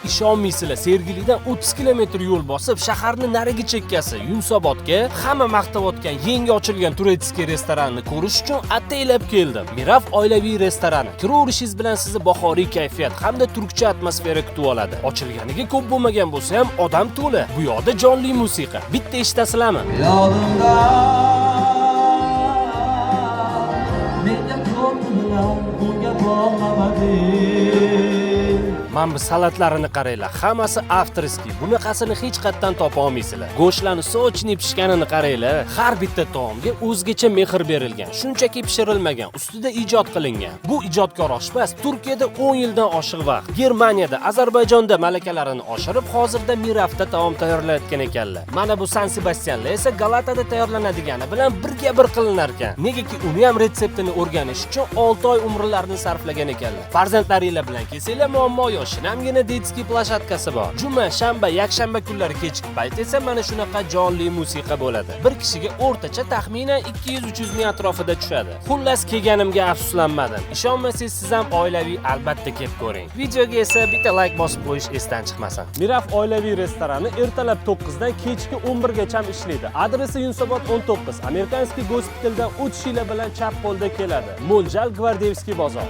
Ishonmaysizlar, Sergelidan 30 kilometr yo'l bosib, shaharning narigi chekkasi Yunusobodga hamma maqtayotgan yangi ochilgan turetskiy restoranni ko'rish uchun ataylab keldim. Miraf oilaviy restorani. Kiraverishingiz bilan sizni bahoriy kayfiyat hamda turkcha atmosfera kutib oladi. Ochilganiga ko'p bo'lmagan bo'lsa ham odam to'la. Bu yoqda jonli musiqa. Bitta eshitasizlarmi? Yodimda menga ko'rdi bilan unga bog'lamading. Mana bu salatlarini qaranglar, hammasi avtorskiy. Bunaqasini hech qayerdan topa olmaysizlar. Go'shtlarni sochni pishganini qaranglar. Har bitta taomga o'zgacha mehr berilgan. Shunchaki pishirilmagan, ustida ijod qilingan. Bu ijodkor oshpaz Turkiyada 10 yildan oshiq vaqt, Germaniyada, Ozarbayjonda malakalarini oshirib, hozirda Mirafda taom tayyorlayotgan ekanlar. Mana bu San Sebastianlar esa Galatada tayyorlanadigani bilan birga bir qilinar ekan. Negaki uni ham retseptini o'rganish uchun 6 oy umrlarini sarflagan ekanlar. Farzandlaringlar bilan kelsanglar muammo yo'q. Shinamgina detskiy plashatkasi bor. Juma, shanba, yakshanba kunlari kechki payt esa mana shunaqa jonli musiqa bo'ladi. Bir kishiga o'rtacha taxminan 200-300 ming atrofida tushadi. Xullas kelganimga afsuslanmadim. Ishonmasangiz siz ham oilaviy albatta kelib ko'ring. Videoga esa bitta like bosib qo'yish esdan chiqmasin. Miraf oilaviy restorani ertalab 9 dan kechki 11 gacha ishlaydi. Adresi Yunusobod 19, Amerikanskiy gospitaldan o'tishinglar bilan chap qo'lda keladi. Mo'ljal Gvardeyskiy bozor.